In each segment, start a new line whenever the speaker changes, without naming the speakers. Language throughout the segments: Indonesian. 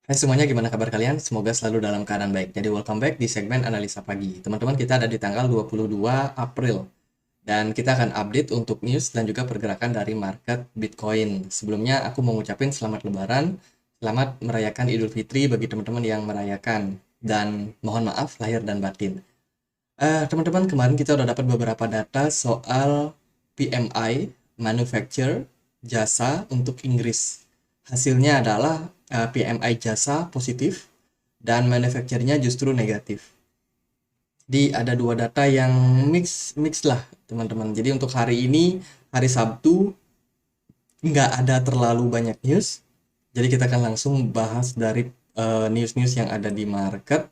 Hai semuanya, gimana kabar kalian? Semoga selalu dalam keadaan baik. Jadi welcome back di segmen Analisa Pagi. Teman-teman, kita ada di tanggal 22 April. Dan kita akan update untuk news dan juga pergerakan dari market Bitcoin. Sebelumnya, aku mau ngucapin selamat Lebaran, selamat merayakan Idul Fitri bagi teman-teman yang merayakan. Dan mohon maaf lahir dan batin. Teman-teman, kemarin kita udah dapat beberapa data soal PMI, manufacture, jasa untuk Inggris. Hasilnya adalah PMI jasa positif dan manufacture-nya justru negatif. Jadi ada dua data yang mix lah, teman-teman. Jadi untuk hari ini, hari Sabtu, nggak ada terlalu banyak news. Jadi kita akan langsung bahas dari news-news yang ada di market.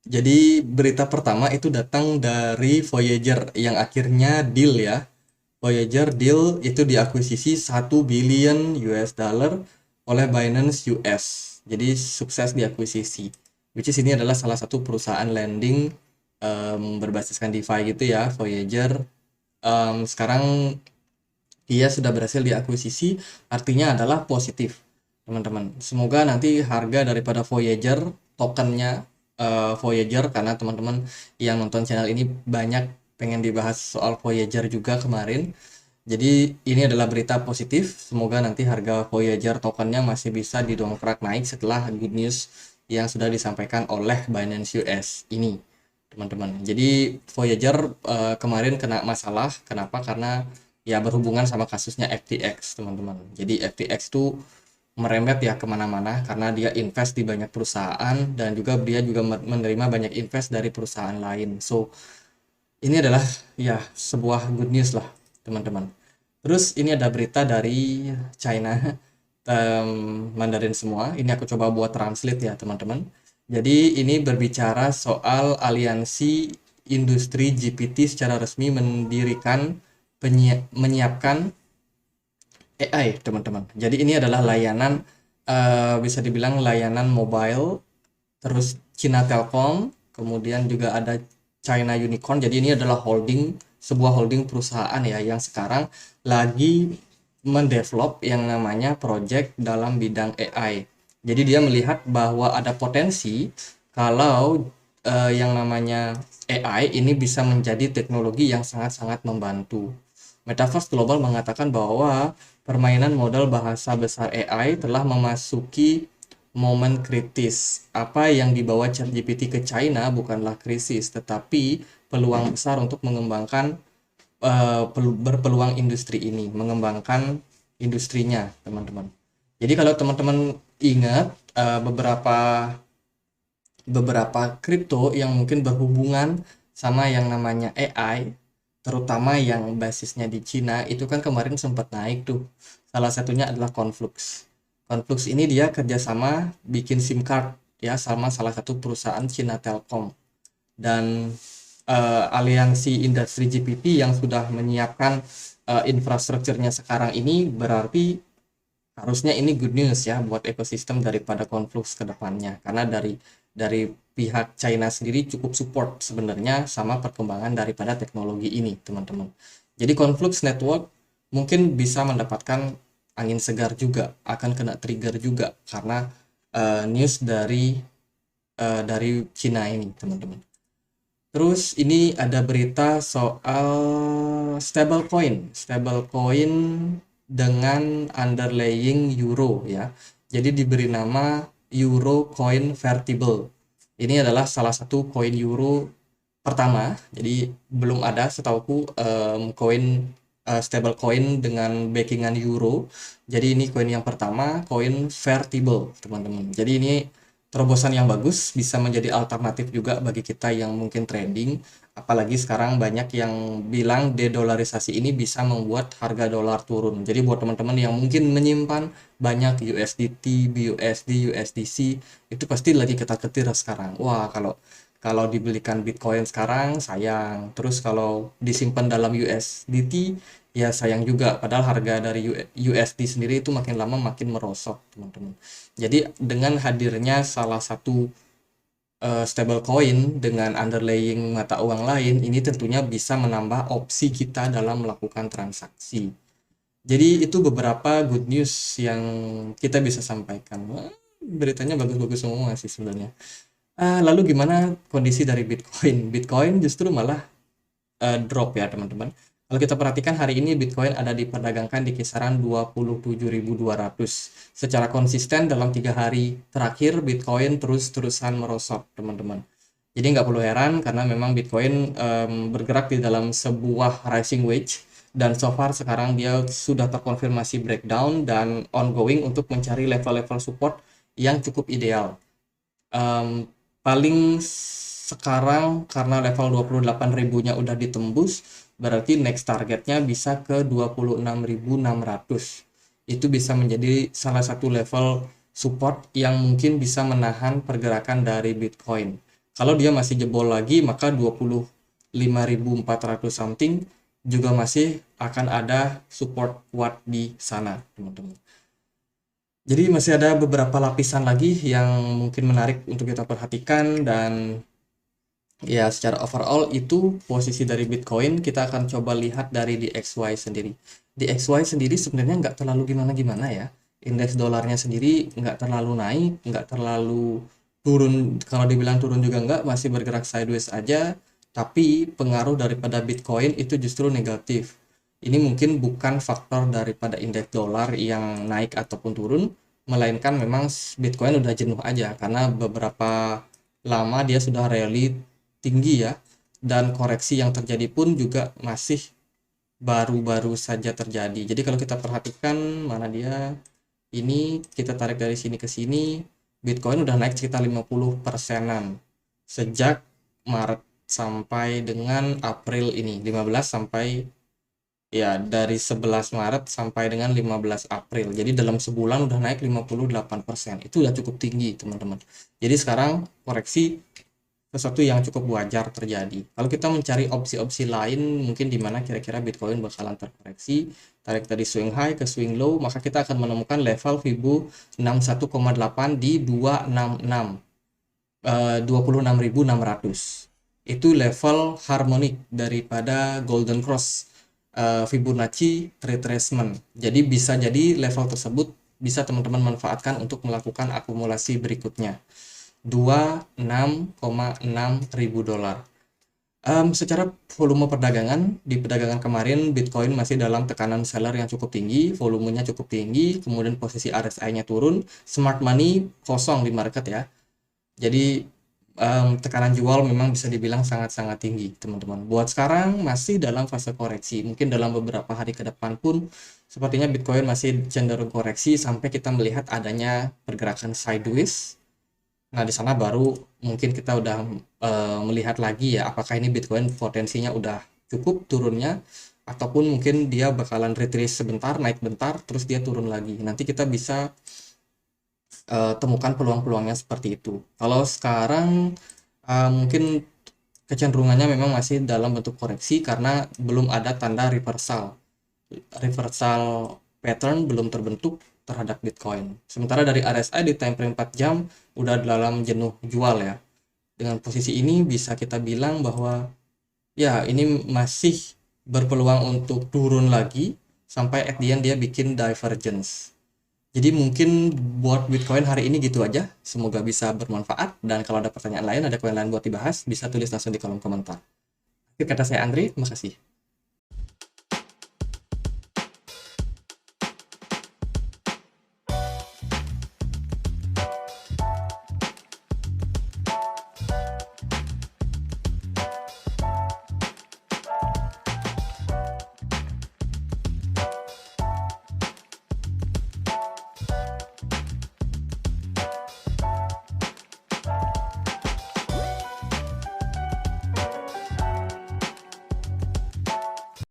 Jadi berita pertama itu datang dari Voyager yang akhirnya deal ya. Voyager deal itu diakuisisi 1 billion US dollar oleh Binance US. Jadi sukses diakuisisi. Which is ini adalah salah satu perusahaan lending berbasiskan DeFi gitu ya, Voyager. Sekarang dia sudah berhasil diakuisisi, artinya adalah positif, teman-teman. Semoga nanti harga daripada Voyager, tokennya Voyager, karena teman-teman yang nonton channel ini banyak pengen dibahas soal Voyager juga kemarin. Jadi ini adalah berita positif, semoga nanti harga Voyager tokennya masih bisa didongkrak naik setelah good news yang sudah disampaikan oleh Binance US ini, teman-teman. Jadi Voyager kemarin kena masalah, kenapa? Karena ya berhubungan sama kasusnya FTX, teman-teman. Jadi FTX itu merembet ya kemana-mana karena dia invest di banyak perusahaan dan juga dia juga menerima banyak invest dari perusahaan lain. So ini adalah ya sebuah good news lah, teman-teman. Terus ini ada berita dari China, Mandarin semua. Ini aku coba buat translate ya, teman-teman. Jadi ini berbicara soal aliansi industri GPT secara resmi mendirikan menyiapkan AI, teman-teman. Jadi ini adalah layanan bisa dibilang layanan mobile, terus Cina Telkom, kemudian juga ada China Unicorn. Jadi ini adalah sebuah holding perusahaan ya yang sekarang lagi mendevelop yang namanya project dalam bidang AI. Jadi dia melihat bahwa ada potensi kalau yang namanya AI ini bisa menjadi teknologi yang sangat-sangat membantu. Metaverse Global mengatakan bahwa permainan modal bahasa besar AI telah memasuki momen kritis. Apa yang dibawa ChatGPT ke China bukanlah krisis, tetapi peluang besar untuk mengembangkan berpeluang industri ini, mengembangkan industrinya, teman-teman. Jadi kalau teman-teman ingat beberapa beberapa kripto yang mungkin berhubungan sama yang namanya AI, terutama yang basisnya di Cina, itu kan kemarin sempat naik tuh. Salah satunya adalah Conflux. Conflux ini dia kerjasama bikin SIM card ya sama salah satu perusahaan Cina Telkom. Dan aliansi industri GPT yang sudah menyiapkan infrastrukturnya sekarang ini berarti harusnya ini good news ya buat ekosistem daripada Conflux ke depannya, karena dari pihak China sendiri cukup support sebenarnya sama perkembangan daripada teknologi ini, teman-teman. Jadi Conflux Network mungkin bisa mendapatkan angin segar juga, akan kena trigger juga karena news dari China ini, teman-teman. Terus ini ada berita soal stablecoin dengan underlying euro ya. Jadi diberi nama Euro Coin Vertible. Ini adalah salah satu koin euro pertama. Jadi belum ada setauku koin stablecoin dengan backingan euro. Jadi ini koin yang pertama, koin Vertible, teman-teman. Jadi ini terobosan yang bagus, bisa menjadi alternatif juga bagi kita yang mungkin trading. Apalagi sekarang banyak yang bilang dedolarisasi ini bisa membuat harga dolar turun. Jadi buat teman-teman yang mungkin menyimpan banyak USDT, BUSD, USDC, itu pasti lagi ketar-ketir sekarang. Wah, kalau kalau dibelikan Bitcoin sekarang sayang. Terus kalau disimpan dalam USDT ya sayang juga. Padahal harga dari USD sendiri itu makin lama makin merosot, teman-teman. Jadi dengan hadirnya salah satu stablecoin dengan underlying mata uang lain, ini tentunya bisa menambah opsi kita dalam melakukan transaksi. Jadi itu beberapa good news yang kita bisa sampaikan. beritanya bagus-bagus semua sih sebenarnya. Lalu gimana kondisi dari Bitcoin? Bitcoin justru malah drop ya teman-teman. Kalau kita perhatikan hari ini Bitcoin ada diperdagangkan di kisaran 27.200. Secara konsisten dalam 3 hari terakhir Bitcoin terus-terusan merosot teman-teman. Jadi nggak perlu heran karena memang Bitcoin bergerak di dalam sebuah rising wedge dan so far sekarang dia sudah terkonfirmasi breakdown dan ongoing untuk mencari level-level support yang cukup ideal. Em, Paling sekarang karena level 28 ribunya udah ditembus, berarti next targetnya bisa ke 26.600. Itu bisa menjadi salah satu level support yang mungkin bisa menahan pergerakan dari Bitcoin. Kalau dia masih jebol lagi, maka 25.400 something juga masih akan ada support kuat di sana, teman-teman. Jadi masih ada beberapa lapisan lagi yang mungkin menarik untuk kita perhatikan dan ya secara overall itu posisi dari Bitcoin kita akan coba lihat dari DXY sendiri. DXY sendiri sebenarnya nggak terlalu gimana-gimana ya. Indeks dolarnya sendiri nggak terlalu naik, nggak terlalu turun. Kalau dibilang turun juga nggak, masih bergerak sideways aja. Tapi pengaruh daripada Bitcoin itu justru negatif. Ini mungkin bukan faktor daripada indeks dolar yang naik ataupun turun, melainkan memang Bitcoin udah jenuh aja karena beberapa lama dia sudah rally tinggi ya, dan koreksi yang terjadi pun juga masih baru-baru saja terjadi. Jadi kalau kita perhatikan mana dia, ini kita tarik dari sini ke sini, Bitcoin udah naik sekitar 50 persenan sejak Maret sampai dengan April ini, 15 sampai ya dari 11 Maret sampai dengan 15 April. Jadi dalam sebulan udah naik 58%. Itu udah cukup tinggi, teman-teman. Jadi sekarang koreksi sesuatu yang cukup wajar terjadi. Kalau kita mencari opsi-opsi lain, mungkin di mana kira-kira Bitcoin bakalan terkoreksi, tarik dari swing high ke swing low, maka kita akan menemukan level Fibo 61,8 di 266, 26.600. Itu level harmonik daripada Golden Cross Fibonacci retracement. Jadi bisa jadi level tersebut bisa teman-teman manfaatkan untuk melakukan akumulasi berikutnya. 26,6 ribu dolar. Secara volume perdagangan, di perdagangan kemarin Bitcoin masih dalam tekanan seller yang cukup tinggi, volumenya cukup tinggi, kemudian posisi RSI-nya turun, smart money kosong di market ya. Jadi tekanan jual memang bisa dibilang sangat-sangat tinggi, teman-teman. Buat sekarang masih dalam fase koreksi. Mungkin dalam beberapa hari ke depan pun sepertinya Bitcoin masih cenderung koreksi sampai kita melihat adanya pergerakan sideways. Nah, di sana baru mungkin kita udah melihat lagi ya apakah ini Bitcoin potensinya udah cukup turunnya ataupun mungkin dia bakalan retrace sebentar, naik bentar, terus dia turun lagi. Nanti kita bisa temukan peluang-peluangnya seperti itu. Kalau sekarang mungkin kecenderungannya memang masih dalam bentuk koreksi karena belum ada tanda reversal. Reversal pattern belum terbentuk terhadap Bitcoin. Sementara dari RSI di time frame 4 jam udah dalam jenuh jual ya. Dengan posisi ini bisa kita bilang bahwa ya ini masih berpeluang untuk turun lagi sampai at the end dia bikin divergence. Jadi mungkin buat Bitcoin hari ini gitu aja. Semoga bisa bermanfaat. Dan kalau ada pertanyaan lain, ada koin lain buat dibahas, bisa tulis langsung di kolom komentar. Akhir kata saya Andri, terima kasih.